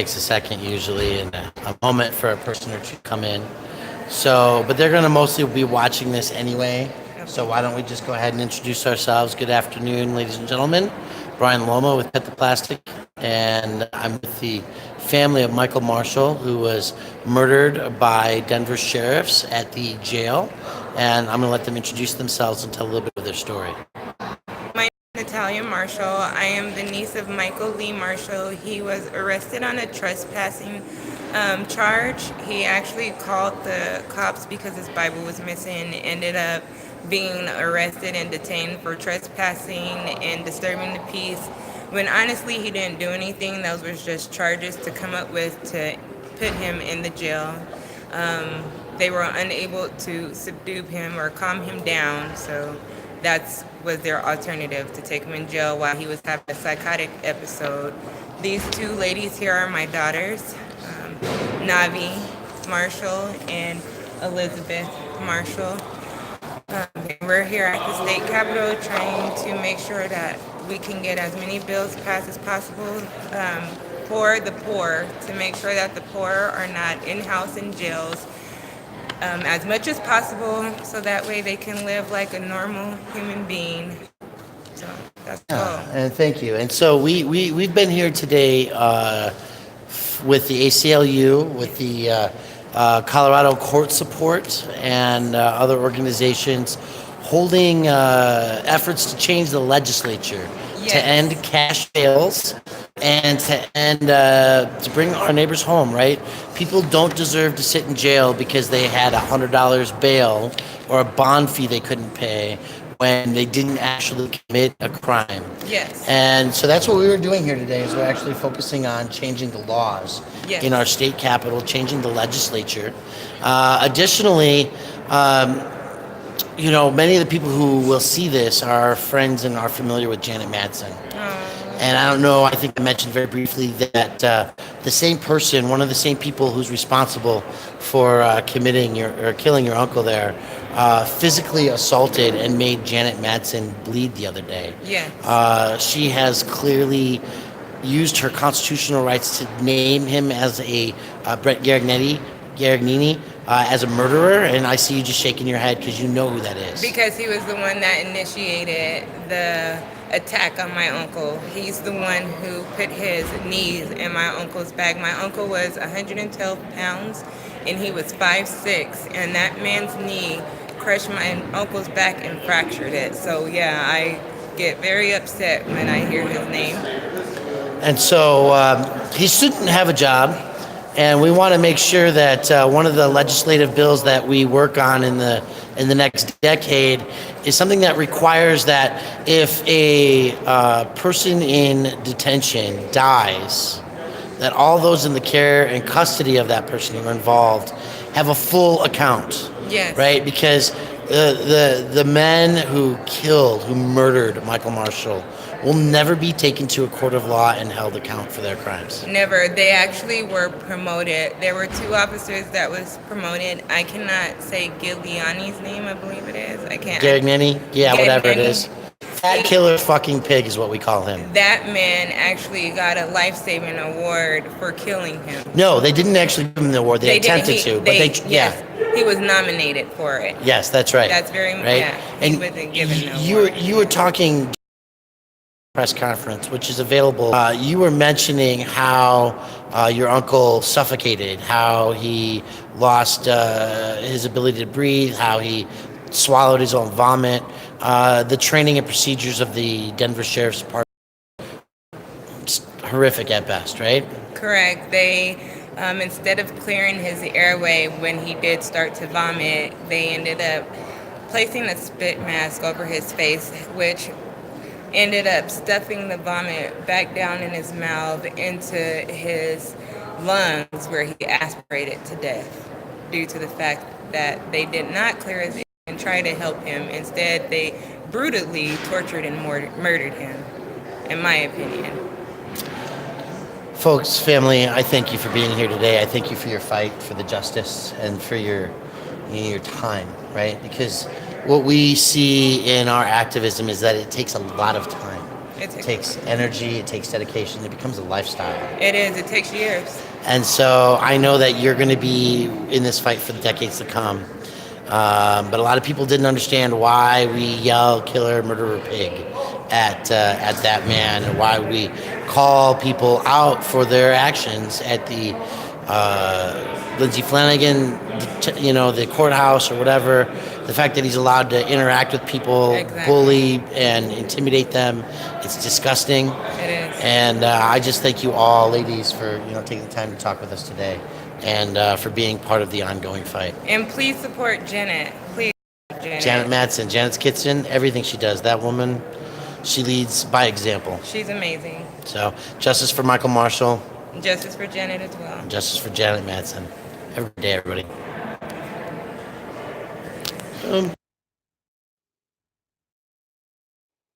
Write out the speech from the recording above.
takes a second usually and a moment for a person or two to come in. So, but they're going to mostly be watching this anyway. So why don't we just go ahead and introduce ourselves? Good afternoon, ladies and gentlemen. Brian Loma with Pet the Plastic, and I'm with the family of Michael Marshall, who was murdered by Denver sheriffs at the jail. And I'm going to let them introduce themselves and tell a little bit of their story. My name is Natalia Marshall. I am the niece of Michael Lee Marshall. He was arrested on a trespassing charge. He actually called the cops because his Bible was missing, ended up being arrested and detained for trespassing and disturbing the peace. When honestly he didn't do anything, those was just charges to come up with to put him in the jail. They were unable to subdue him or calm him down, so that was their alternative, to take him in jail while he was having a psychotic episode. These two ladies here are my daughters, Navi Marshall and Elizabeth Marshall. We're here at the state capitol trying to make sure that we can get as many bills passed as possible for the poor, to make sure that the poor are not in-house in jails as much as possible, so that way they can live like a normal human being. So that's all. And thank you. And so we've been here today with the ACLU, with the Colorado Court Support, and other organizations holding efforts to change the legislature, Yes. to end cash bails, and to bring our neighbors home, right? People don't deserve to sit in jail because they had $100 bail or a bond fee they couldn't pay when they didn't actually commit a crime. Yes. And so that's what we were doing here today, is we're actually focusing on changing the laws Yes. in our state capital, changing the legislature. Additionally, many of the people who will see this are friends and are familiar with Janet Madsen. And I don't know, I think I mentioned very briefly that the same person, one of the same people who's responsible for killing your uncle there, physically assaulted and made Janet Madsen bleed the other day. Yes. She has clearly used her constitutional rights to name him as a Brett Garagnini as a murderer, and I see you just shaking your head because you know who that is. Because he was the one that initiated the attack on my uncle. He's the one who put his knees in my uncle's back. My uncle was 112 pounds and he was 5'6", and that man's knee crushed my uncle's back and fractured it. So yeah, I get very upset when I hear his name. And so he shouldn't have a job, and we want to make sure that one of the legislative bills that we work on in the next decade is something that requires that if a person in detention dies, that all those in the care and custody of that person who are involved have a full account. Yes. Right? Because the men who murdered Michael Marshall will never be taken to a court of law and held account for their crimes. Never. They actually were promoted. There were two officers that was promoted. I cannot say Giuliani's name, I believe it is. I can't. Garagnini? Yeah, whatever it Garagnini. is. Fat killer fucking pig is what we call him. That man actually got a life-saving award for killing him. No, they didn't actually give him the award. They attempted to, but yes, he was nominated for it. Yes, that's right. That's very right. Yeah, he And wasn't given the award. you were talking press conference, which is available. You were mentioning how your uncle suffocated, how he lost his ability to breathe, how he swallowed his own vomit. The training and procedures of the Denver Sheriff's Department, horrific at best, right? Correct. They, instead of clearing his airway when he did start to vomit, they ended up placing a spit mask over his face, which ended up stuffing the vomit back down in his mouth into his lungs, where he aspirated to death due to the fact that they did not clear his air and try to help him. Instead, they brutally tortured and murdered him, in my opinion. Folks, family, I thank you for being here today. I thank you for your fight for the justice and for your time, right? Because what we see in our activism is that it takes a lot of time. It It takes energy. It takes dedication. It becomes a lifestyle. It is. It takes years. And so I know that you're going to be in this fight for the decades to come. But a lot of people didn't understand why we yell "killer, murderer, pig" at that man, and why we call people out for their actions at the Lindsey Flanagan, the courthouse or whatever. The fact that he's allowed to interact with people, Exactly. bully and intimidate them, it's disgusting. It is. And I just thank you all, ladies, for taking the time to talk with us today, and for being part of the ongoing fight. And please support Janet. Please, support Janet Madsen, Janet's Kitchen, everything she does, that woman, she leads by example. She's amazing. So, justice for Michael Marshall, Justice for Janet as well. justice for Janet Madsen. Every day, everybody.